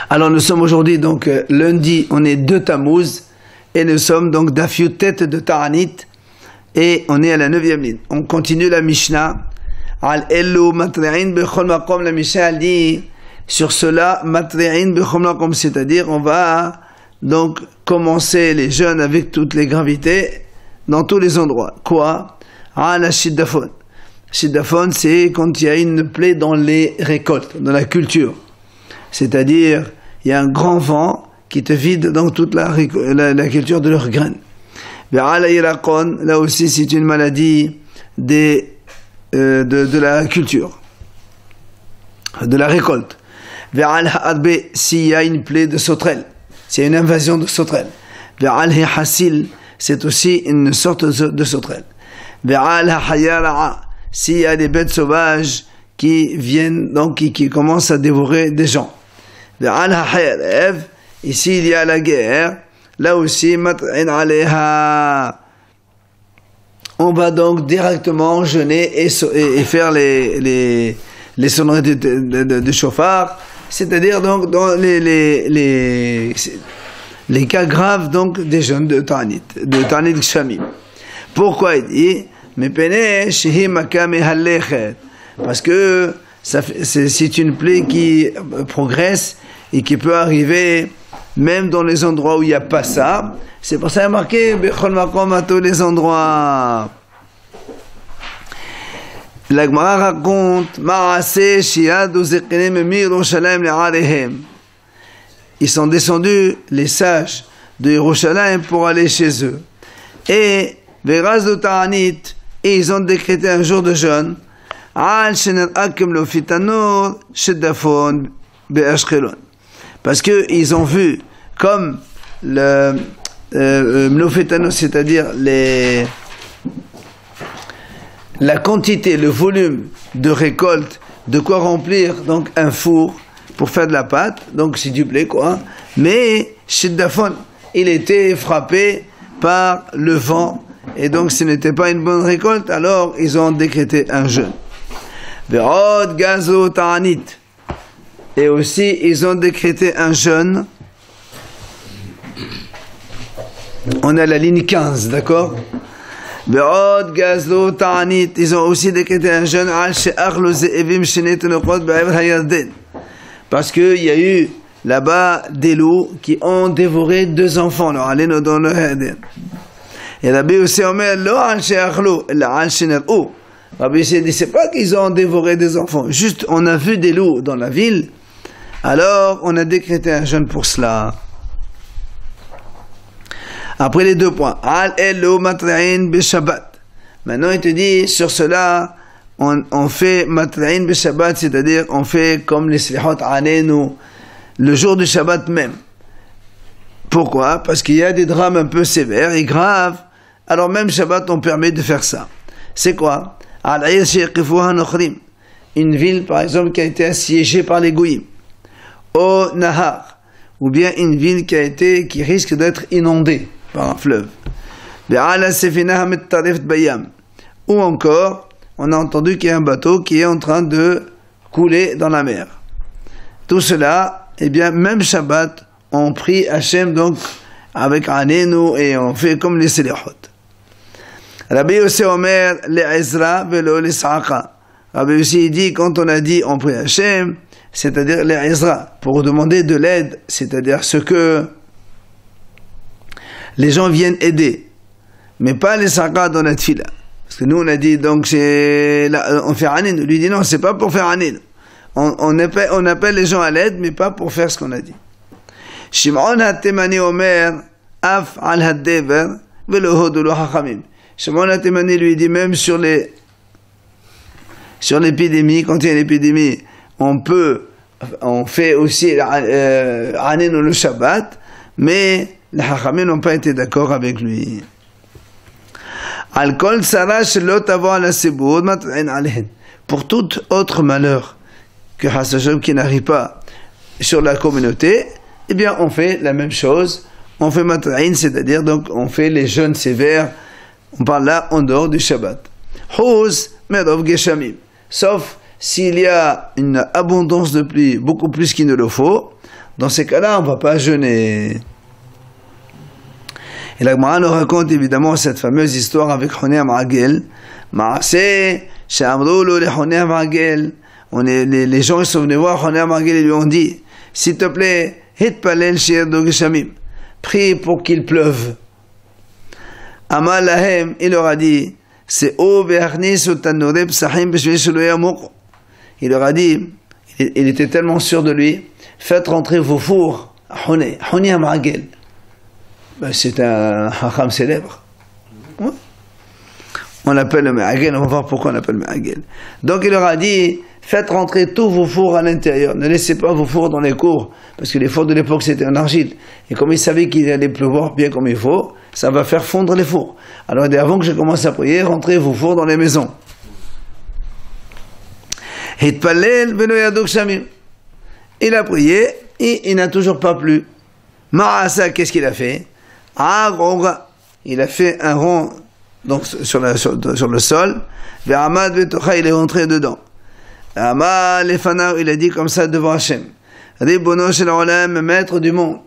Alors nous sommes aujourd'hui donc lundi, on est 2 Tammuz et nous sommes donc Daf Yutet de Ta'anit et on est à la 9e ligne. On continue la Mishnah. Al-Ellu Matre'in Bechol Makom, la Mishnah dit sur cela Matre'in Bechol Makom, c'est-à-dire on va donc commencer les jeûnes avec toutes les gravités dans tous les endroits. Quoi? La Shiddafon. Shiddafon, c'est quand il y a une plaie dans les récoltes, dans la culture. C'est-à-dire, il y a un grand vent qui te vide donc toute la culture de leurs graines. Là aussi, c'est une maladie de la culture, de la récolte. S'il y a une plaie de sauterelle, s'il y a une invasion de sauterelle. C'est aussi une sorte de sauterelle. S'il y a des bêtes sauvages qui viennent, donc qui commencent à dévorer des gens. Ici il y a la guerre, là aussi, on va donc directement jeûner et faire les sonneries de chauffard, c'est-à-dire donc dans les cas graves donc des jeûnes de Ta'anit Gshamim. Pourquoi il dit parce que c'est une plaie qui progresse et qui peut arriver même dans les endroits où il n'y a pas ça. C'est pour ça qu'il y a marqué Bechol Makom à tous les endroits. La Gemara raconte Ma'aseh Shiad Uzekenim Miroshalayim Le'arehem. Ils sont descendus, les sages de Yerushalayim, pour aller chez eux. Et Veraz de Ta'anit, et ils ont décrété un jour de jeûne. Parce qu'ils ont vu comme le mlofetano, c'est-à-dire la quantité, le volume de récolte, de quoi remplir donc un four pour faire de la pâte, donc c'est du blé quoi. Mais Shiddafon, il était frappé par le vent et donc ce n'était pas une bonne récolte, alors ils ont décrété un jeûne. Ve'od gazo ta'anit. Et aussi, ils ont décrété un jeûne. On a la ligne 15, d'accord? Ve'od gazo ta'anit. Ils ont aussi décrété un jeûne. Parce qu'il y a eu là-bas des loups qui ont dévoré 2 enfants. Alors, allez nous dans le Haden. Et Rabbi aussi Omer, lo al she'achlu, la al she'ner'u. Rabbi aussi dit, c'est pas qu'ils ont dévoré des enfants. Juste, on a vu des loups dans la ville. Alors, on a décrété un jeûne pour cela. Après les 2 points. Al-Elu Matre'in B'Shabbat. Maintenant, il te dit, sur cela, on fait Matre'in B'Shabbat, c'est-à-dire, on fait comme les Slihot Anenu, le jour du Shabbat même. Pourquoi? Parce qu'il y a des drames un peu sévères et graves. Alors, même Shabbat, on permet de faire ça. C'est quoi? Une ville, par exemple, qui a été assiégée par les Goïms. Au Nahar, ou bien une ville qui risque d'être inondée par un fleuve. Ou encore, on a entendu qu'il y a un bateau qui est en train de couler dans la mer. Tout cela, eh bien, même Shabbat, on prie Hachem donc avec Anenu et on fait comme les Selechot. Rabbi aussi Omer le Ezra velo le Saqa. Rabbi aussi dit quand on a dit on prie Hachem, c'est-à-dire les Ezra, pour demander de l'aide, c'est-à-dire ce que les gens viennent aider, mais pas les Saqa dans la Tfila. Parce que nous on a dit donc on fait Anin, lui dit non, c'est pas pour faire Anin. On appelle les gens à l'aide, mais pas pour faire ce qu'on a dit. Shimon ha-Temani Omer af al ha-Dever velo hodu lo hachamim. Shimon ha-Temani lui dit même sur l'épidémie, quand il y a une épidémie, on fait aussi Anin le Shabbat, mais les Hachamim n'ont pas été d'accord avec lui. Al-Kol Sarash lo tavo ala sibud mat'in alehen. Pour tout autre malheur que Hassashom qui n'arrive pas sur la communauté, eh bien on fait la même chose, on fait mat'in, c'est-à-dire donc on fait les jeûnes sévères, on parle là en dehors du Shabbat. Huz merov geshamim. Sauf s'il y a une abondance de pluie, beaucoup plus qu'il ne le faut, Dans ces cas-là, on ne va pas jeûner. Et la Gemara nous raconte évidemment cette fameuse histoire avec Honé Amragel. Maaseh, Shamrolo, les Honé Amragel. Les gens sont venus voir Honé Amragel et lui ont dit, s'il te plaît, Hitpalel She'erdo Geshamim. Prie pour qu'il pleuve. Amal Lahem, il leur a dit, c'est O Be'achnis Utanore Psachim B'Shvei Shelo Yamuk. Il leur a dit, il était tellement sûr de lui, faites rentrer vos fours à Honé Amragel. Ben, c'est un hacham célèbre. Ouais. On l'appelle le Me'agel, on va voir pourquoi on l'appelle Me'agel. Donc il leur a dit, faites rentrer tous vos fours à l'intérieur, ne laissez pas vos fours dans les cours, parce que les fours de l'époque c'était en argile. Et comme ils savaient qu'il allait pleuvoir bien comme il faut, ça va faire fondre les fours. Alors il dit, avant que je commence à prier, rentrez vos fours dans les maisons. Hitpalel velo yadok shamim. Il a prié et il n'a toujours pas plu. Ma'asa, qu'est-ce qu'il a fait? Il a fait un rond donc, sur le sol. Ve'amad vetocha, il est rentré dedans. Ve'amad lefanav, il a dit comme ça devant Hachem. Ribono shel olam, maître du monde.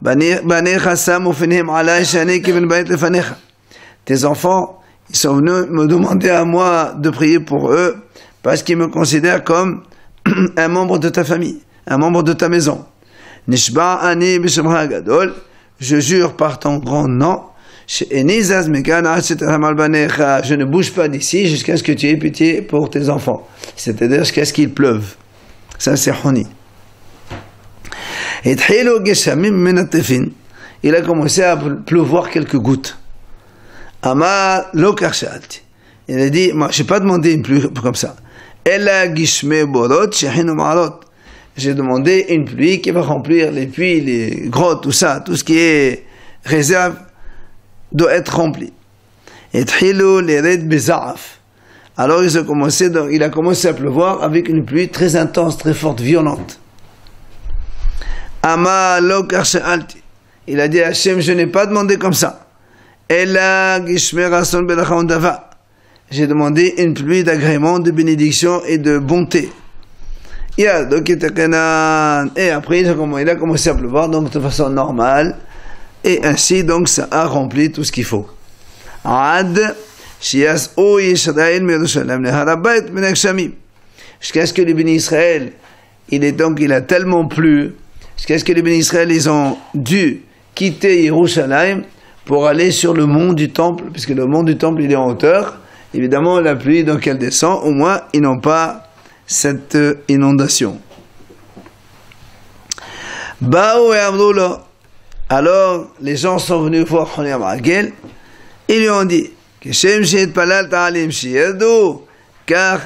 Banecha samu finhim alay shani ki ben bayit lefanecha. Tes enfants, ils sont venus me demander à moi de prier pour eux parce qu'ils me considèrent comme un membre de ta famille, un membre de ta maison. Nishba ani b'shemcha gadol. Je jure par ton grand nom, je ne bouge pas d'ici jusqu'à ce que tu aies pitié pour tes enfants. C'est-à-dire jusqu'à ce qu'il pleuve. Ça, c'est Honi. Il a commencé à pleuvoir quelques gouttes. Il a dit, moi, je n'ai pas demandé une pluie comme ça. J'ai demandé une pluie qui va remplir les puits, les grottes, tout ça, tout ce qui est réserve doit être rempli. Et alors il a commencé à pleuvoir avec une pluie très intense, très forte, violente. Il a dit à Hachem, je n'ai pas demandé comme ça. J'ai demandé une pluie d'agrément, de bénédiction et de bonté. Et après, il a commencé à pleuvoir donc de façon normale. Et ainsi, donc, ça a rempli tout ce qu'il faut. Jusqu'à ce que les bénis Israël, il a tellement plu, jusqu'à ce que les bénis Israël, ils ont dû quitter Yerushalayim pour aller sur le mont du temple, puisque le mont du temple, il est en hauteur. Évidemment, la pluie, donc, elle descend. Au moins, ils n'ont pas cette inondation. Alors les gens sont venus voir Honé Amragel et lui ont dit car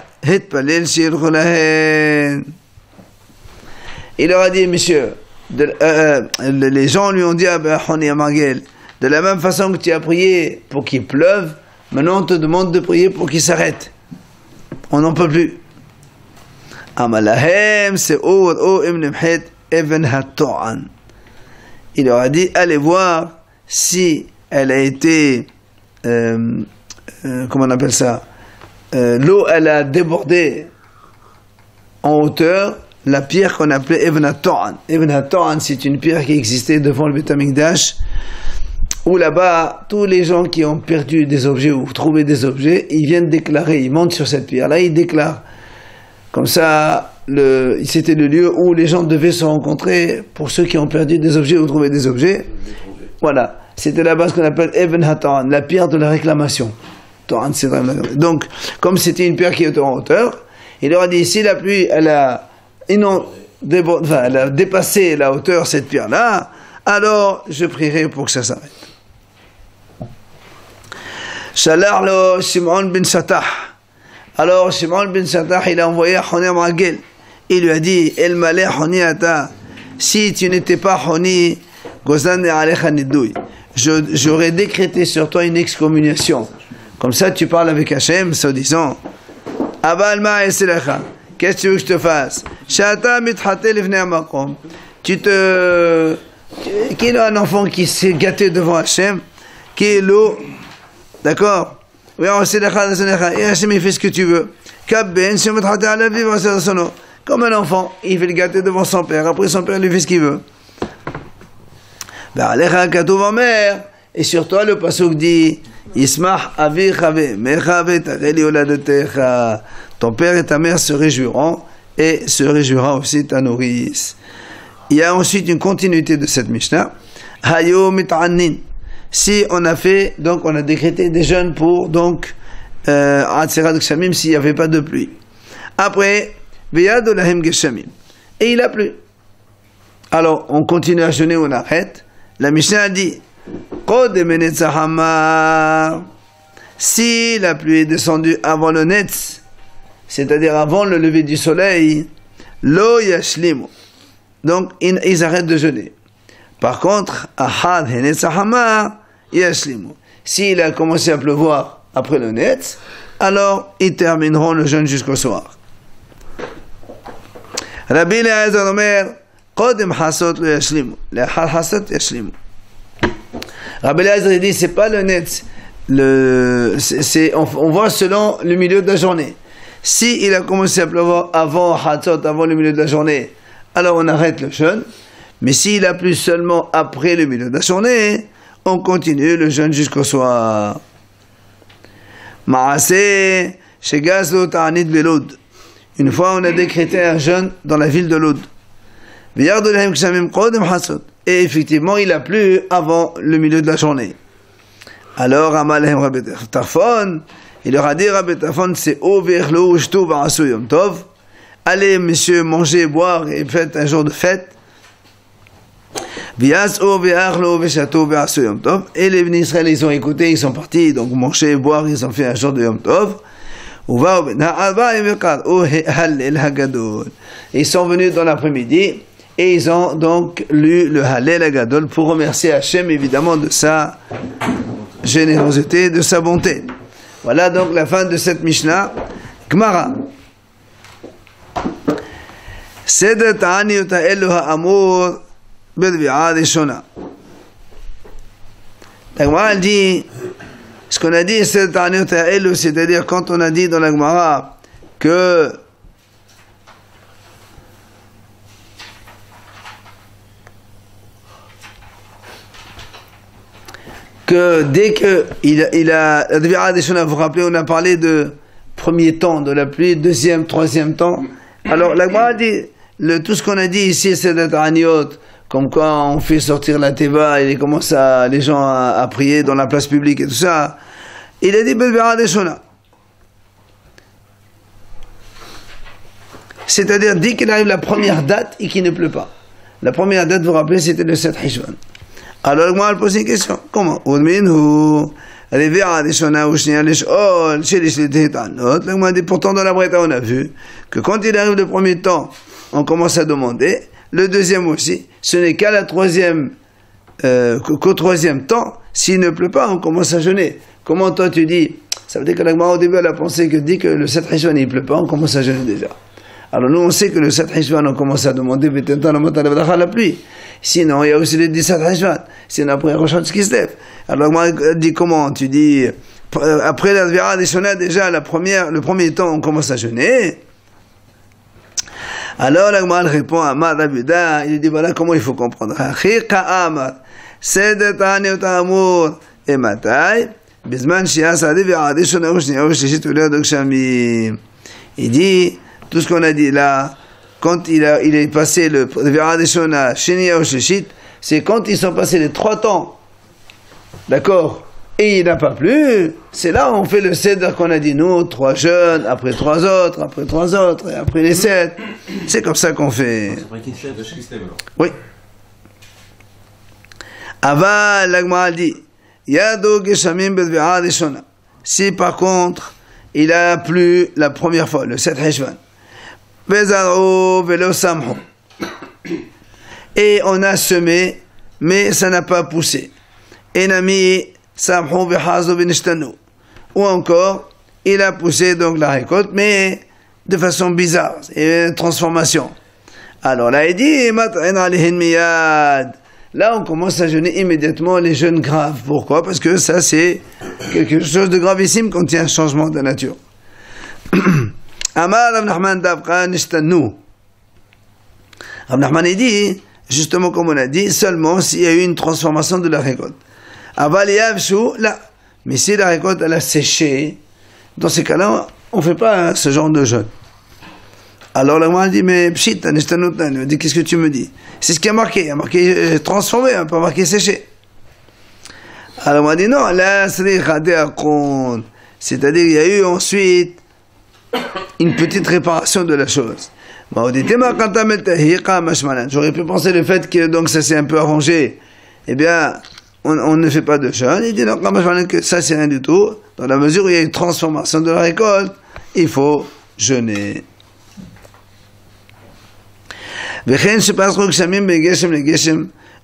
il leur a dit, monsieur, les gens lui ont dit à Honé Amragel, de la même façon que tu as prié pour qu'il pleuve, maintenant on te demande de prier pour qu'il s'arrête, on n'en peut plus. Amalahem, c'est il leur a dit, allez voir si elle a été, comment on appelle ça, l'eau, elle a débordé en hauteur, la pierre qu'on appelait Even HaTo'an. Even HaTo'an, c'est une pierre qui existait devant le Beit HaMikdash, où là-bas, tous les gens qui ont perdu des objets ou trouvé des objets, ils viennent déclarer, ils montent sur cette pierre-là, ils déclarent. Comme ça, c'était le lieu où les gens devaient se rencontrer pour ceux qui ont perdu des objets ou trouvé des objets. Voilà. C'était là-bas ce qu'on appelle Even HaTo'an, la pierre de la réclamation. Donc, comme c'était une pierre qui était en hauteur, il leur a dit, si la pluie, elle a dépassé la hauteur, cette pierre-là, alors je prierai pour que ça s'arrête. Shalar Shimon ben Satah. Alors Shimon ben Satah, il a envoyé à Honé Amragel. Il lui a dit, El malé Honé ata, si tu n'étais pas Honé, Gozan alecha nidouy, j'aurais décrété sur toi une excommunication. Comme ça, tu parles avec Hachem, en disant, Abal ma eselecha, qu'est-ce que tu veux que je te fasse? Shata mitchate lifnei hamakom, qu'il a un enfant qui s'est gâté devant Hachem, qui est l'eau, d'accord? Oui, et Hachem, il fait ce que tu veux. Comme un enfant, il fait le gâter devant son père, après son père lui fait ce qu'il veut. Et sur toi, le pasuk dit, Ismach avicha ve'emecha ve'tareli oladetecha. Ton père et ta mère se réjouiront, et se réjouira aussi ta nourrice. Il y a ensuite une continuité de cette Mishnah. Hayo mit'annin. Si on a fait, donc on a décrété des jeûnes pour, donc, Atzerat Gshamim, s'il n'y avait pas de pluie. Après, Veyado lahem Geshamim. Et il a plu. Alors, on continue à jeûner ou on arrête. La Mishnah a dit, si la pluie est descendue avant le netz, c'est-à-dire avant le lever du soleil, lo yashlimu. Donc, ils arrêtent de jeûner. Par contre, ahad henetzahama yashlimu. S'il a commencé à pleuvoir après le netz, alors ils termineront le jeûne jusqu'au soir. Rabbi Eliezer Omer, Kodem hasot lo yashlimu, lehal hasot yashlimu. Rabbi Eliezer dit, c'est pas le netz, on voit selon le milieu de la journée. Si il a commencé à pleuvoir avant Hatzot, avant le milieu de la journée, alors on arrête le jeûne. Mais s'il a plu seulement après le milieu de la journée, on continue le jeûne jusqu'au soir. Ma'aseh shegazlo ta'anit belod. Une fois, on a décrété un jeûne dans la ville de Lod. Et effectivement, il a plu avant le milieu de la journée. Alors, Amalhem Rabbi Tarfon, il leur a dit, Rabbi Tarfon, c'est Overlo Ushtu Va'asu Yom Tov. Allez, messieurs, mangez, boire et faites un jour de fête. Et les bénis Israël, ils ont écouté, ils sont partis, donc manger, boire, ils ont fait un jour de Yom Tov. Ils sont venus dans l'après-midi et ils ont donc lu le Hallel Hagadol pour remercier Hachem évidemment de sa générosité, de sa bonté. Voilà donc la fin de cette Mishnah. Gemara. Seder ta'aniyot ha'elu ha'amur b'dvi'a rishona. La Gemara dit, ce qu'on a dit, Seder ta'aniyot ha'elu, c'est-à-dire quand on a dit dans la Gemara que dès que il a Dvi'a rishona, vous vous rappelez, on a parlé de premier temps de la pluie, deuxième, troisième temps. Alors la Gemara dit, tout ce qu'on a dit ici, c'est d'être aniot, comme quand on fait sortir la teva et commence les gens à prier dans la place publique et tout ça. Il a dit Belbera Deshona. C'est-à-dire, dès qu'il arrive la première date et qu'il ne pleut pas. La première date, vous vous rappelez, c'était le 7 Hishvan. Alors la Gemara pose une question. Comment? Pourtant dans la Breta on a vu que quand il arrive le premier temps on commence à demander, le deuxième aussi, ce n'est qu'à la troisième qu'au troisième temps, s'il ne pleut pas on commence à jeûner. Comment toi tu dis? Ça veut dire que la Gemara au début elle a pensé que dès que le 7 Hishvan il ne pleut pas on commence à jeûner déjà. Alors nous on sait que le 7 Hishvan on commence à demander la pluie. Sinon il y a aussi le 17 Hishvan. Sinon après Rosh Hashanah qui se lève. Alors moi dit comment? Tu dis après la Dvi'a Rishona déjà le premier temps on commence à jeûner. Alors la Gemara répond à Amar Rabuda, il dit voilà comment il faut comprendre. Seder ta'aniyot ha'amur et matai bizman she'asa Dvi'a Rishona ou shniya ou shlishit ulad Gshamim. Il dit tout ce qu'on a dit là, quand il est passé le Dvi'a Rishona, shniya ou shlishit, c'est quand ils sont passés les 3 temps. D'accord? Et il n'a pas plu, c'est là où on fait le Seder qu'on a dit nous, 3 jeunes, après 3 autres, après 3 autres, et après les 7. C'est comme ça qu'on fait. Oui. Aval, l'Agma dit, Yado Geshamim Bedvi'a Rishona. Si par contre, il a plu la première fois, le 7 Hishvan, Bezaro Velo Samho. Et on a semé, mais ça n'a pas poussé. Enami Samho Behazo Benishtanu. Ou encore, il a poussé donc la récolte, mais de façon bizarre, et une transformation. Alors là, il dit, là, on commence à jeûner immédiatement les jeûnes graves. Pourquoi? Parce que ça, c'est quelque chose de gravissime quand il y a un changement de nature. Amar Rav Nachman Davka Nishtanu. Rav Nachman dit, justement comme on a dit, seulement s'il y a eu une transformation de la récolte. Aval yavshu, là. Mais si la récolte elle a séché, dans ces cas-là, on ne fait pas ce genre de jeûne. Alors la Gemara dit, mais pshit, il me dit, qu'est-ce que tu me dis? C'est ce qui a marqué transformé, pas marqué séché. Alors on m'a dit, non, là, c'est-à-dire il y a eu ensuite une petite réparation de la chose. J'aurais pu penser le fait que donc ça s'est un peu arrangé, eh bien, on ne fait pas de jeûne. Il dit non, que ça c'est rien du tout. Dans la mesure où il y a une transformation de la récolte, il faut jeûner.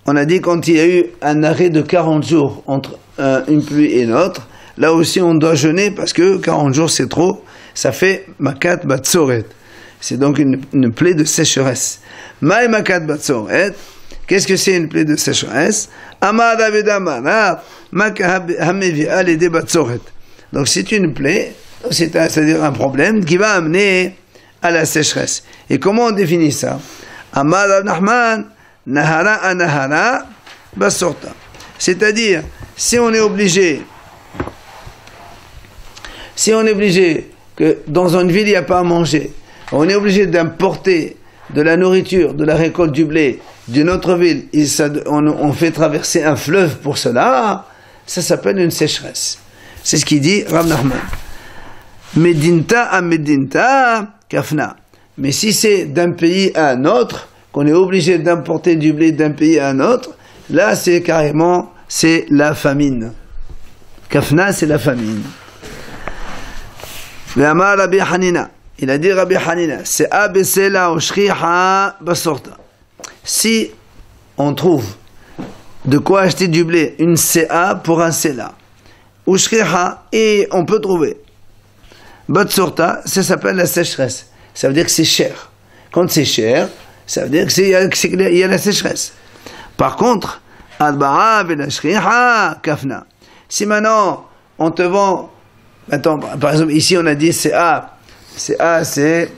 On a dit quand il y a eu un arrêt de 40 jours entre une pluie et une autre, là aussi on doit jeûner parce que 40 jours c'est trop, ça fait makat batsoret. C'est donc une plaie de sécheresse. Maï makat batsoret, qu'est-ce que c'est une plaie de sécheresse? Amad avedamar, makahamevi'a l'ede batsoret. Donc c'est une plaie, c'est-à-dire un problème qui va amener à la sécheresse. Et comment on définit ça? Amad Abnachman, nahara anahara, basorta. C'est-à-dire, si on est obligé que dans une ville il n'y a pas à manger, on est obligé d'importer de la nourriture, de la récolte du blé d'une autre ville, et on fait traverser un fleuve pour cela, ça s'appelle une sécheresse. C'est ce qu'il dit Rav Nachman. Medinta à Medinta, kafna. Mais si c'est d'un pays à un autre, qu'on est obligé d'importer du blé d'un pays à un autre, là c'est carrément, c'est la famine. Kafna, c'est la famine. Ve'amar Rabbi Hanina. Il a dit Rabbi Hanina, c'est abesela ou shriha basorta. Si on trouve de quoi acheter du blé, une CA pour un CELA, ou shriha, et on peut trouver batsorta, ça s'appelle la sécheresse. Ça veut dire que c'est cher. Quand c'est cher, ça veut dire qu'il y a la sécheresse. Par contre, adba'a vela shriha kafna. Si maintenant on te vend, attends, par exemple ici on a dit CA, CA c'est,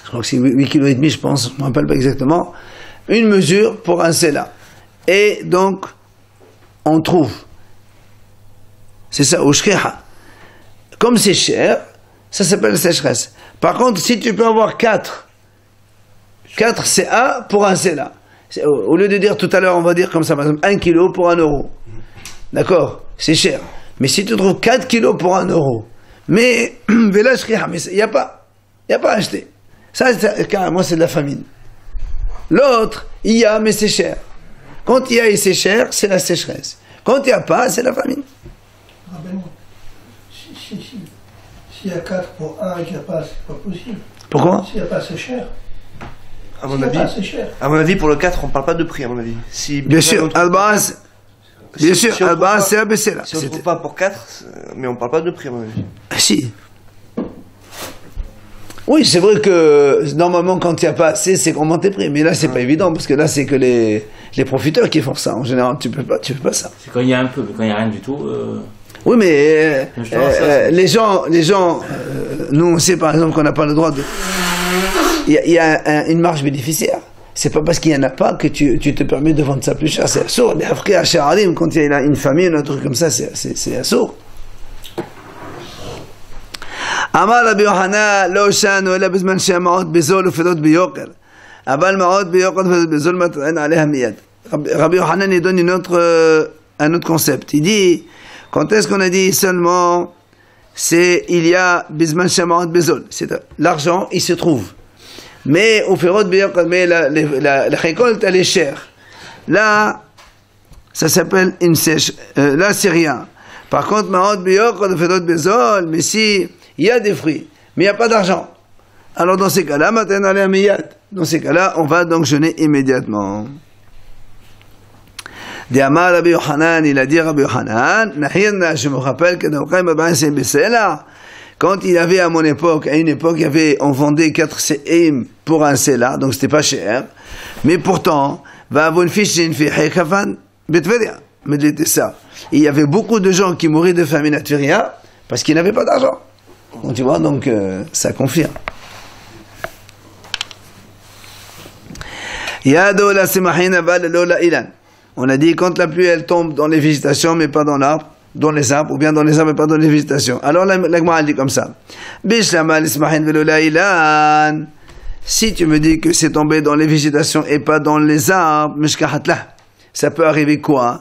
je crois que c'est 8,5 kg, je pense, je ne me rappelle pas exactement, une mesure pour un CELA. Et donc, on trouve, c'est ça, au shriha. Comme c'est cher, ça s'appelle la sécheresse. Par contre, si tu peux avoir 4 CA pour un CELA, au lieu de dire tout à l'heure, on va dire comme ça, par exemple, 1 kg pour 1 euro. D'accord? C'est cher. Mais si tu trouves 4 kilos pour 1 euro, mais il n'y a pas à acheter. Ça, carrément, c'est de la famine. L'autre, il y a, mais c'est cher. Quand il y a et c'est cher, c'est la sécheresse. Quand il n'y a pas, c'est la famine. Ah ben non. S'il y a 4 pour 1 et qu'il n'y a pas, c'est pas possible. Pourquoi? S'il n'y a pas, c'est cher. À mon avis, pour le 4, on ne parle pas de prix, à mon avis. Si bien sûr, Al-Baz, c'est abaissé là. Si on ne trouve pas pour 4, mais on ne parle pas de prix, à mon avis. Ah si. Oui, c'est vrai que normalement, quand il n'y a pas assez, c'est qu'on monte les prix. Mais là, c'est pas évident, parce que là, c'est que les profiteurs qui font ça. En général, tu peux pas ça. C'est quand il y a un peu, mais quand il n'y a rien du tout. Oui, mais les gens, nous, on sait par exemple qu'on n'a pas le droit de. Il y a une marge bénéficiaire. C'est pas parce qu'il n'y en a pas que tu te permets de vendre ça plus cher. C'est assourd. Les Africains à Sha'arim, quand il y a une famine, un truc comme ça, c'est assourd. Amar Rabbi Yohanan, lo shanu ela bizman she'ama'ot bezol ufedot biyoker. Aval ma'ot biyoker ufedot bezol mat'en aleha miyad. Rabbi Yohanan, il donne un autre concept. Il dit, quand est-ce qu'on a dit seulement, il y a bizman she'ama'ot bezol. C'est l'argent, il se trouve. Mais au ferot mais la récolte elle est chère. Là, ça s'appelle une sèche. Là, c'est rien. Par contre, maot biyok le ferot bezol, mais si il y a des fruits, mais il n'y a pas d'argent. Alors dans ces cas-là, maintenant aller à miyad. Dans ces cas-là, on va donc jeûner immédiatement. D'Amar Rabbi Yohanan, il a dit Rabbi Yohanan, nahirna, je me rappelle que dans Qaim Abbas Besela. Quand il y avait à une époque, on vendait 4 séim pour un séla, donc c'était pas cher. Mais pourtant, il y avait beaucoup de gens qui mouraient de famine à Tveria parce qu'ils n'avaient pas d'argent. Donc tu vois, ça confirme. Yado la simahina bal lola ilan. On a dit quand la pluie elle tombe dans les végétations mais pas dans l'arbre, dans les arbres, ou bien dans les arbres mais pas dans les végétations. Alors la Gemara dit comme ça. Bishlama l'ismahin velola ilan. Si tu me dis que c'est tombé dans les végétations et pas dans les arbres, mishkahatla. Ça peut arriver quoi?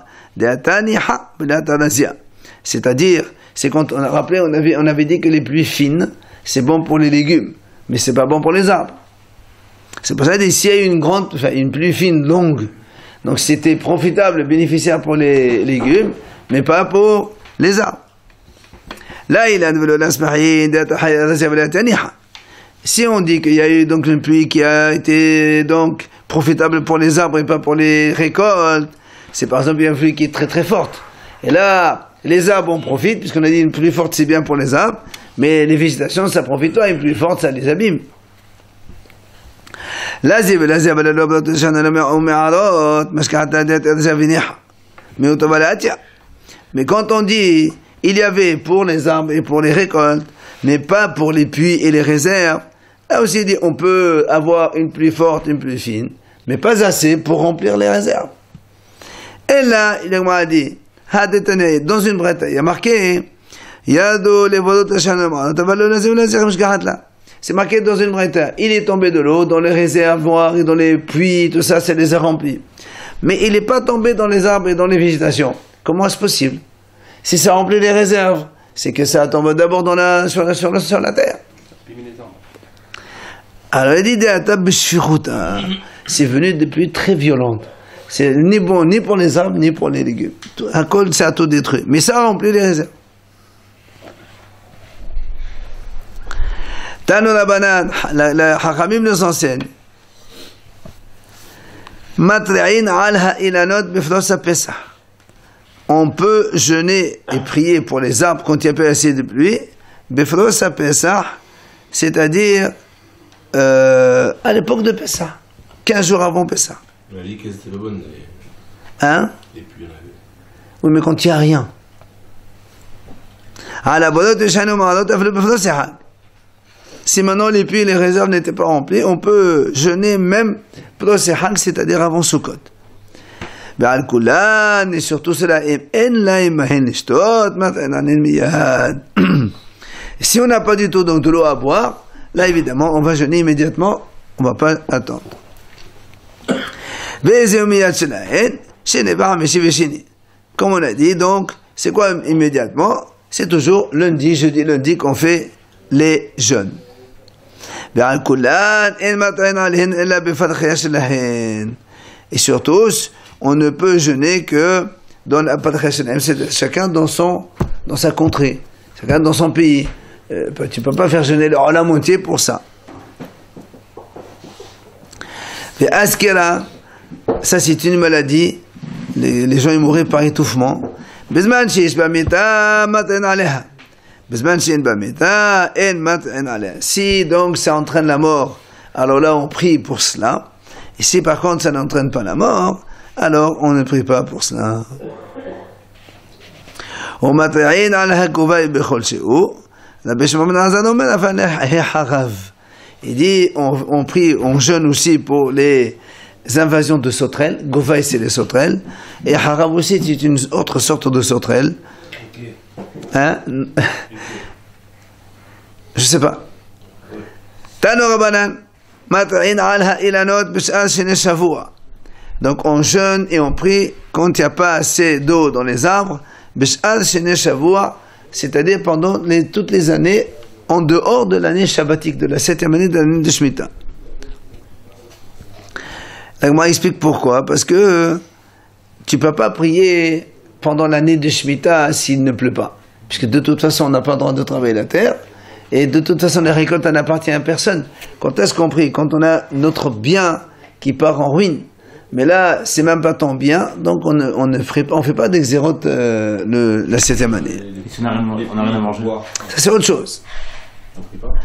C'est-à-dire, c'est quand on a rappelé, on avait dit que les pluies fines, c'est bon pour les légumes, mais c'est pas bon pour les arbres. C'est pour ça que s'il y a une pluie fine longue, donc c'était profitable, bénéficiaire pour les légumes, mais pas pour les arbres. Là, il a si on dit qu'il y a eu donc une pluie qui a été donc profitable pour les arbres et pas pour les récoltes, c'est par exemple une pluie qui est très très forte. Et là, les arbres en profitent, puisqu'on a dit une pluie forte c'est bien pour les arbres, mais les végétations ça profite pas, une pluie forte ça les abîme. Mais quand on dit il y avait pour les arbres et pour les récoltes, mais pas pour les puits et les réserves, là aussi dit on peut avoir une pluie forte, une pluie fine, mais pas assez pour remplir les réserves. Et là, il a dit, dans une brette, il y a marqué, c'est marqué dans une brette, il est tombé de l'eau dans les réservoirs et dans les puits, tout ça, ça les a remplis. Mais il n'est pas tombé dans les arbres et dans les végétations. Comment est-ce possible? Si ça remplit les réserves, c'est que ça tombe d'abord sur la terre. Alors il dit, c'est venu de pluies très violentes. C'est ni bon ni pour les arbres ni pour les légumes. Un col, ça a tout détruit. Mais ça remplit les réserves. Tano la banane, la Hachamim nous enseigne. Matre'in alha ilanot biflosa pesach. On peut jeûner et prier pour les arbres quand il n'y a pas assez de pluie. Biflosa pesach, c'est-à-dire à l'époque de Pesach, 15 jours avant Pesach. On a dit que c'était pas bonne. Hein? Les pluies, oui, mais quand il n'y a rien. Si maintenant les puits et les réserves n'étaient pas remplis, on peut jeûner même Plosehag, c'est-à-dire avant Sukkot. Et surtout cela, si on n'a pas du tout donc de l'eau à boire, là évidemment on va jeûner immédiatement, on ne va pas attendre. Comme on a dit, donc, c'est quoi immédiatement? C'est toujours lundi, jeudi, lundi qu'on fait les jeûnes. Et surtout, on ne peut jeûner que dans la c'est chacun dans sa contrée, chacun dans son pays. Tu ne peux pas faire jeûner la moitié pour ça. Ça c'est une maladie, les gens ils mourraient par étouffement. Si donc ça entraîne la mort, alors là on prie pour cela. Et si par contre ça n'entraîne pas la mort, alors on ne prie pas pour cela. Il dit on prie, on jeûne aussi pour les invasions de sauterelles. Govaï c'est les sauterelles. Et Harav aussi c'est une autre sorte de sauterelle. Hein? Je sais pas. Tano Rabanan, mat'in alha ilanot b'sh'al shene shavua. Donc on jeûne et on prie quand il n'y a pas assez d'eau dans les arbres, b'sh'al shene shavua, c'est-à-dire pendant toutes les années en dehors de l'année shabbatique, de la 7e année de l'année de Shemitah. Moi, explique pourquoi. Parce que tu ne peux pas prier pendant l'année de Shemitah s'il ne pleut pas. Puisque de toute façon, on n'a pas le droit de travailler la terre. Et de toute façon, la récolte n'appartient à personne. Quand est-ce qu'on prie? Quand on a notre bien qui part en ruine. Mais là, c'est même pas ton bien, donc on ne fait pas d'exérote la 7e année. On n'a rien à manger. Ça, c'est autre chose.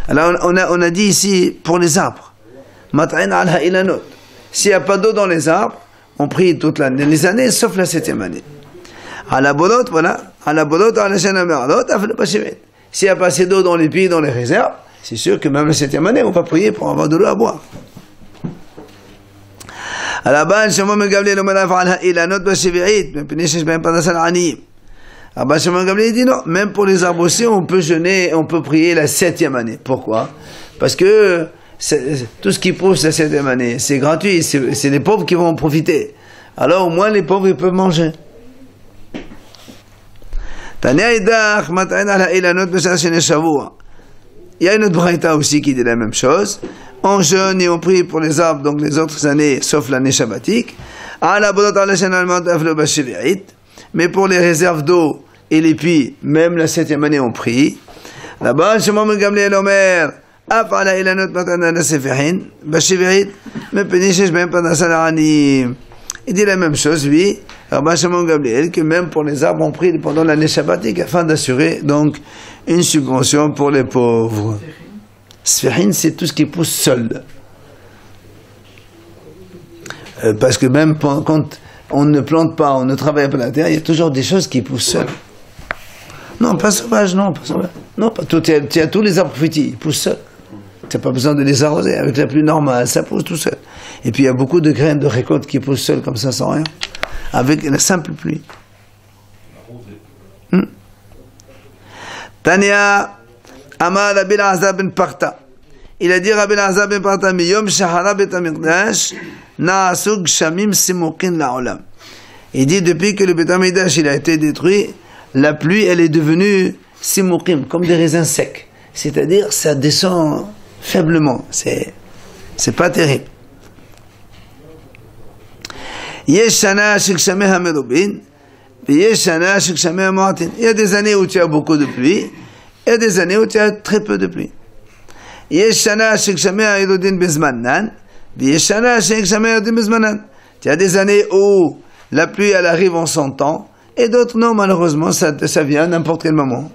Alors, on a dit ici, pour les arbres. Mat'in alha ilanot. S'il n'y a pas d'eau dans les arbres, on prie toute les années, sauf la 7e année. À la bolot, voilà. À la bolot, à la chaîne amerlot, à le pachimet. S'il n'y a pas assez d'eau dans les puits, dans les réserves, c'est sûr que même la 7e année, on va prier pour avoir de l'eau à boire. על הבעל שמעון בן גמליאל אומר אף על האילנות בשביעית, מפני שיש בהם פרנסה לעניים. Abba Shimon Gamliel dit non, même pour les arbres aussi, on peut jeûner, on peut prier la 7e année. Pourquoi? Parce que tout ce qui pousse la 7e année, c'est gratuit, c'est les pauvres qui vont en profiter. Alors au moins les pauvres ils peuvent manger. Tania idach mat'in ala ilanot b'shar sheni shavua. Il y a une autre braïta aussi qui dit la même chose. On jeûne et on prie pour les arbres, donc les autres années, sauf l'année shabbatique. Ala bodot ala shen almot aflo b'shvi'it. Mais pour les réserves d'eau et les puits, même la 7e année, on prie. Là-bas, Shimon ben Gamliel Omer, Af ala ilanot matan ala sefihin, b'shvi'it, me penishesh ben panasal aranim. Il dit la même chose, lui, Rabbi Shimon Gamliel, que même pour les arbres, on prie pendant l'année shabbatique afin d'assurer donc une subvention pour les pauvres. Sfihin, c'est tout ce qui pousse seul. Parce que même quand on ne plante pas, on ne travaille pas la terre, il y a toujours des choses qui poussent seules. Non, pas sauvage, non, pas sauvage. Non, pas tout. Tu as tous les arbres fruitiers, ils poussent seuls. Tu n'as pas besoin de les arroser. Avec la pluie normale, ça pousse tout seul. Et puis il y a beaucoup de graines de récolte qui poussent seules comme ça, sans rien. Avec la simple pluie. Tania Amar Rabbi Elazar ben Parta. Il a dit Rabbi Elazar ben Parta, Miyom Shahara bet Hamikdash, Na'asu Gshamim Simukin La'olam. Il dit depuis que le Bet Hamikdash il a été détruit, la pluie elle est devenue Simukim, comme des raisins secs. C'est-à-dire ça descend faiblement. C'est pas terrible. Yesh Shana Shikshame Hamerubin, Yesh Shana Shikshame Hamartin. Il y a des années où tu as beaucoup de pluie, il y a des années où tu as très peu de pluie. Yesh Shana Shikshame Hamerubin Bezmanan, Yesh Shana Shikshame Hamerubin Bezmanan. Tu as des années où la pluie elle arrive en son temps, et d'autres non, malheureusement, ça vient à n'importe quel moment.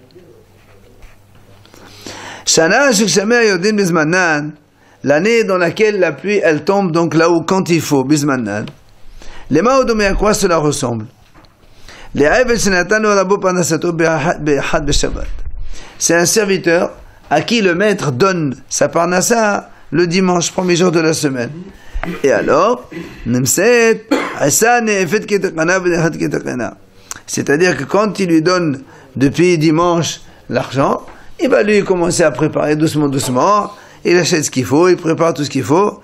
Shana Shikshame Hamerubin Bezmanan, l'année dans laquelle la pluie elle tombe donc là où quand il faut, Bezmanan. Les maodomé à quoi cela ressemble? Les Aïvel Shenatano Rabo Panasato Behad Beshabbat. C'est un serviteur à qui le maître donne sa parnassa le dimanche, premier jour de la semaine. Et alors, c'est-à-dire que quand il lui donne depuis dimanche l'argent, il va lui commencer à préparer doucement, doucement. Il achète ce qu'il faut, il prépare tout ce qu'il faut.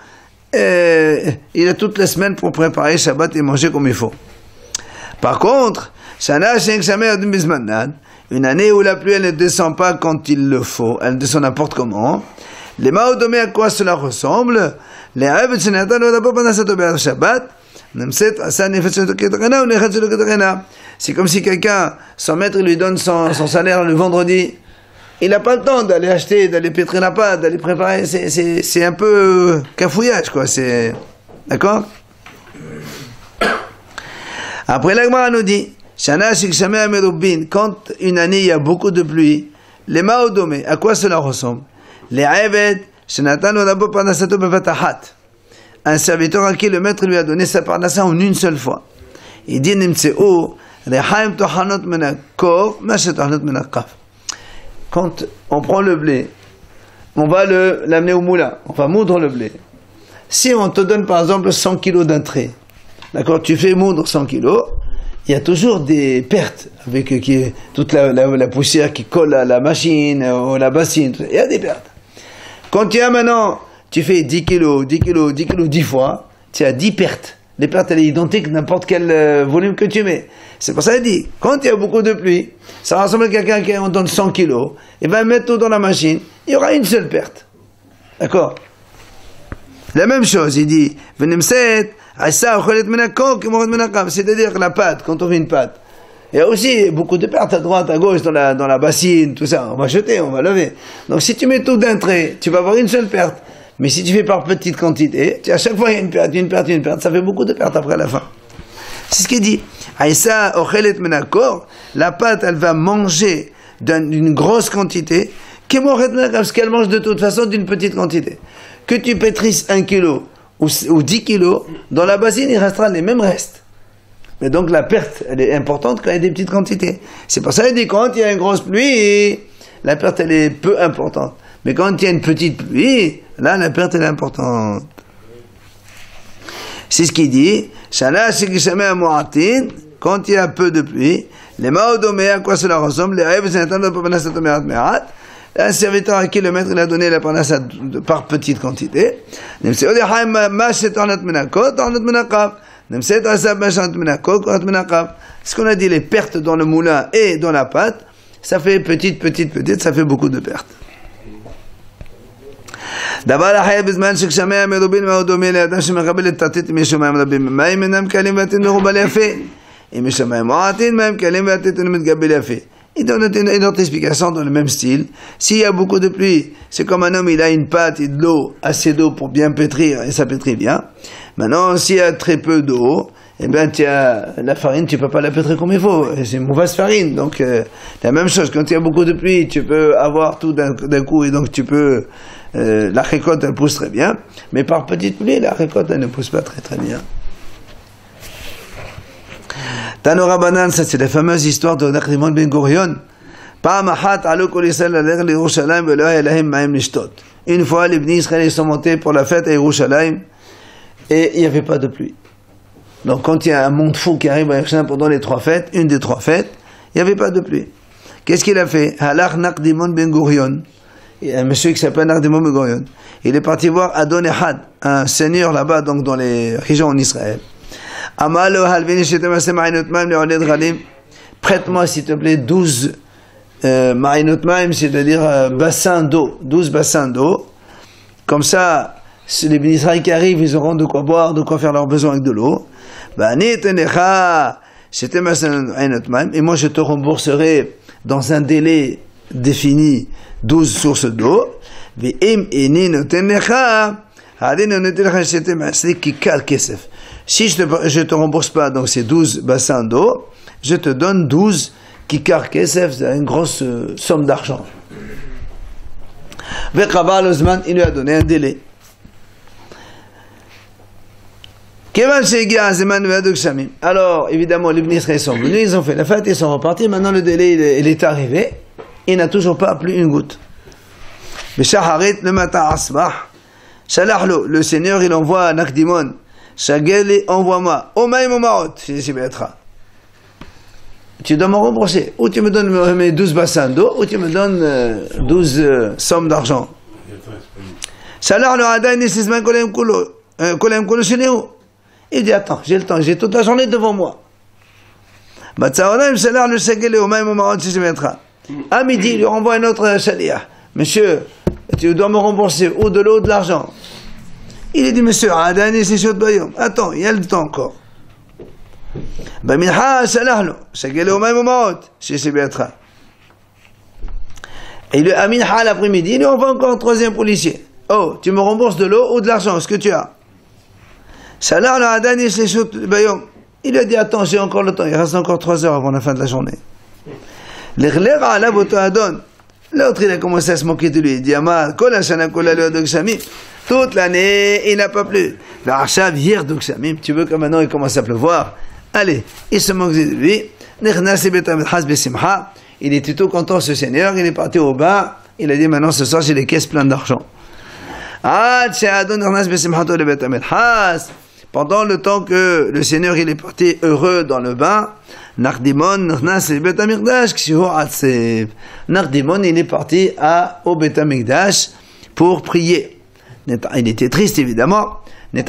Et il a toute la semaine pour préparer Shabbat et manger comme il faut. Par contre, une année où la pluie elle ne descend pas quand il le faut, elle descend n'importe comment. Les maodomé à quoi cela ressemble? Les c'est comme si quelqu'un, son maître lui donne son salaire le vendredi. Il n'a pas le temps d'aller acheter, d'aller pétrir la pâte, d'aller préparer. C'est un peu cafouillage, quoi. D'accord? Après, l'Agmara nous dit, Shana Shikshame Hamerubin, quand une année il y a beaucoup de pluie, les maodomé, à quoi cela ressemble? Les Aïved, Shenatano Rabo Parnasato Bevatahat. Un serviteur à qui le maître lui a donné sa parnassa en une seule fois. Il dit, Nimtseu, Rehaim Tohanot Menakor, Mashet Tohanot Menakaf. Quand on prend le blé, on va l'amener au moulin, on va moudre le blé. Si on te donne par exemple 100 kilos d'un trait, d'accord, tu fais moudre 100 kilos, il y a toujours des pertes avec toute la poussière qui colle à la machine, à la bassine, il y a des pertes. Quand tu fais 10 kilos, 10 kilos, 10 kilos 10 fois, tu as 10 pertes. Les pertes, elles sont identiques à n'importe quel volume que tu mets. C'est pour ça qu'il dit, quand il y a beaucoup de pluie, ça ressemble à quelqu'un qui on donne 100 kilos, et va mettre tout dans la machine, il y aura une seule perte. D'accord? La même chose, il dit, c'est-à-dire la pâte, quand on fait une pâte. Il y a aussi beaucoup de pertes à droite, à gauche, dans la bassine, tout ça. On va jeter, on va lever. Donc si tu mets tout d'un trait, tu vas avoir une seule perte. Mais si tu fais par petite quantité, à chaque fois il y a une perte, une perte, une perte, ça fait beaucoup de pertes après la fin. C'est ce qu'il dit. Aïssa ochelet menakor, la pâte elle va manger d'une grosse quantité, parce qu'elle mange de toute façon d'une petite quantité. Que tu pétrisses 1 kilo ou 10 kilos, dans la bassine il restera les mêmes restes. Mais donc la perte elle est importante quand il y a des petites quantités. C'est pour ça qu'il dit quand il y a une grosse pluie, la perte elle est peu importante. Mais quand il y a une petite pluie, là la perte elle est importante. C'est ce qu'il dit. Shana shekishameh mu'atin, quand il y a peu de pluie, les ma'odomé, à quoi cela ressemble, les rêves, c'est un un serviteur à qui le maître il a donné la parnassa par petite quantité. Ce qu'on a dit, les pertes dans le moulin et dans la pâte, ça fait petite, ça fait beaucoup de pertes. דבר החיה בזמן שגשמי המרובין מאוד דומה לאדם שמקבל את תתית משמיים רבים. מים אינם קלים והתית מרובה ליפה. אם משמיים מועטין, מים קלים והתית מתגבל יפה. Il donne une autre explication dans le même style. S'il y a beaucoup de pluie, c'est comme un homme, il a une pâte et de l'eau, assez d'eau pour bien pétrir, et ça pétrit bien. Maintenant, s'il y a très peu d'eau, eh ben, la farine, tu peux pas la pétrir comme il faut. C'est une mauvaise farine. Donc, la même chose, quand il y a beaucoup de pluie, tu peux avoir tout d'un coup, et donc tu peux, la récolte, elle pousse très bien. Mais par petite pluie, la récolte, elle ne pousse pas très bien. Tanora Banan, ça c'est la fameuse histoire de Nachrimon Ben Gurion. Une fois, les Bnei Israël sont montés pour la fête à Yerushalayim et il n'y avait pas de pluie. Donc quand il y a un monde fou qui arrive à Yerushalayim pendant les 3 fêtes, une des 3 fêtes, il n'y avait pas de pluie. Qu'est-ce qu'il a fait? Halach Nachrimon Ben Gurion, un monsieur qui s'appelle Nachrimon Ben Gurion, il est parti voir Adon Ehad, un seigneur là-bas, donc dans les régions en Israël. Prête-moi s'il te plaît 12 ma'inot ma'im, c'est-à-dire bassins d'eau, 12 bassins d'eau. Comme ça, les Bnei Israël qui arrivent, ils auront de quoi boire, de quoi faire leurs besoins avec de l'eau. Et moi je te rembourserai dans un délai défini 12 sources d'eau. Si je te rembourse pas donc ces 12 bassins d'eau, je te donne 12 kikar kesef, c'est une grosse somme d'argent. Il lui a donné un délai. Alors, évidemment, les Bnei Israël sont venus, ils ont fait la fête, ils sont repartis, maintenant le délai il est arrivé, il n'a toujours pas plu une goutte. Le matin, le Seigneur il envoie à Nakdimon, Shageli, envoie-moi, Omaim Omarot, tu dois me rembourser, ou tu me donnes mes 12 bassins d'eau, ou tu me donnes 12 sommes d'argent. Il dit, attends, j'ai le temps, j'ai toute la journée devant moi. À midi, il lui renvoie un autre shaliah. Monsieur, tu dois me rembourser ou de l'eau ou de l'argent. Il a dit, monsieur, attends, il y a le temps encore. Et le Aminha l'après-midi, il lui envoie encore un 3e policier. Oh, tu me rembourses de l'eau ou de l'argent, ce que tu as. Il lui a dit, attends, j'ai encore le temps, il reste encore 3 heures avant la fin de la journée. L'autre, il a commencé à se moquer de lui. Il dit, toute l'année, il n'a pas plu. Tu veux que maintenant il commence à pleuvoir? Allez, il se moque de lui. Il était tout content, ce seigneur. Il est parti au bain. Il a dit, maintenant ce soir, j'ai les caisses pleines d'argent. Pendant le temps que le Seigneur il est parti heureux dans le bain, Nakdimon il est parti au Bet HaMikdash pour prier. Il était triste évidemment. Il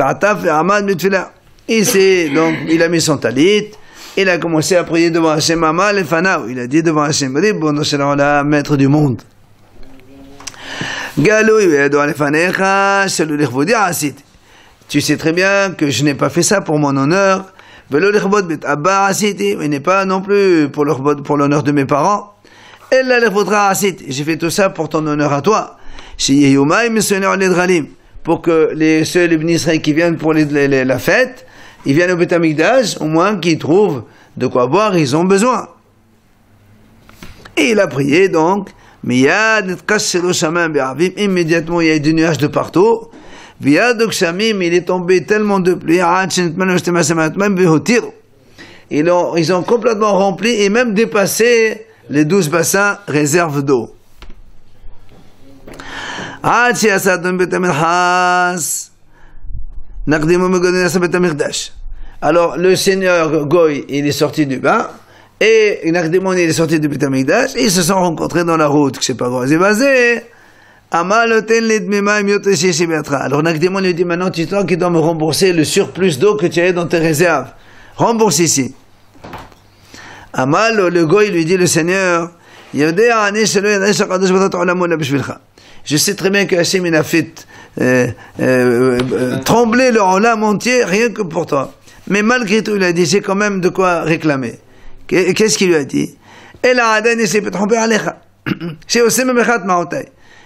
a mis son talit, il a commencé à prier devant Hashem Amal et Fanao. Il a dit devant Hashem, maître du monde. Tu sais très bien que je n'ai pas fait ça pour mon honneur. Il n'est pas non plus pour l'honneur de mes parents. J'ai fait tout ça pour ton honneur à toi. Pour que les Bnei Israël qui viennent pour la fête, ils viennent au Bet HaMikdash, au moins qu'ils trouvent de quoi boire, ils ont besoin. Et il a prié donc. Immédiatement, il y a eu des nuages de partout. Il est tombé tellement de pluie. Ils ont complètement rempli et même dépassé les 12 bassins réserves d'eau. Alors, le Seigneur Goy, il est sorti du bain, et Nakdimon, il est sorti du Beth Amikdash, et ils se sont rencontrés dans la route, que je sais pas quoi. Alors, Nakdimon lui dit, maintenant, tu dois me rembourser le surplus d'eau que tu as dans tes réserves. Rembourse ici. Amal, le Goy lui dit, le Seigneur, je sais très bien que Hachem, il a fait trembler le olam entier rien que pour toi. Mais malgré tout, il a dit, j'ai quand même de quoi réclamer. Qu'est-ce qu'il lui a dit?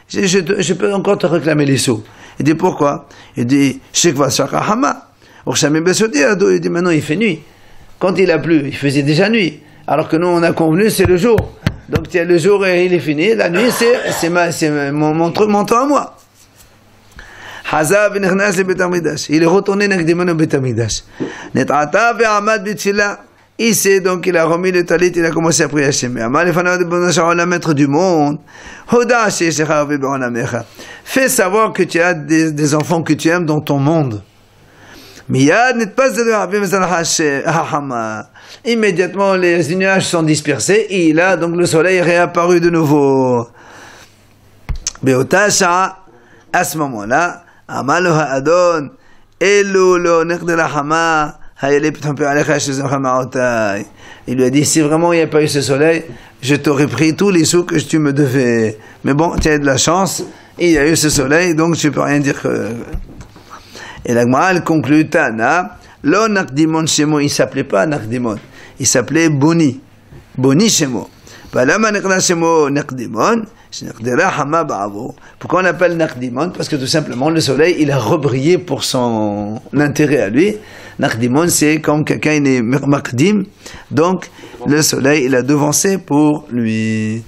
Je peux encore te réclamer les sous. Il dit, pourquoi? Il dit, il dit, maintenant il fait nuit. Quand il a plu, il faisait déjà nuit. Alors que nous, on a convenu, c'est le jour. Donc le jour, il est fini. La nuit, c'est mon temps à moi. Il est retourné Nakdimon au Beth Amikdash. Ici, donc, il a remis le talit, il a commencé à prier Hachem. Le maître du monde. Fais savoir que tu as des enfants que tu aimes dans ton monde. Immédiatement, les nuages sont dispersés et là, donc, le soleil est réapparu de nouveau. À ce moment-là, il lui a dit, si vraiment il n'y a pas eu ce soleil, je t'aurais pris tous les sous que tu me devais. Mais bon, tu as de la chance, il y a eu ce soleil, donc je ne peux rien dire que... Et la Gemara, elle conclut, Tana, lo Nakdimon Shemo, il ne s'appelait pas Nakdimon, il s'appelait Boni. Boni Shemo. Pourquoi on appelle Nakdimon? Parce que tout simplement le soleil il a rebrillé pour son intérêt à lui. Nakdimon c'est comme quelqu'un il est Makdim, donc le soleil il a devancé pour lui.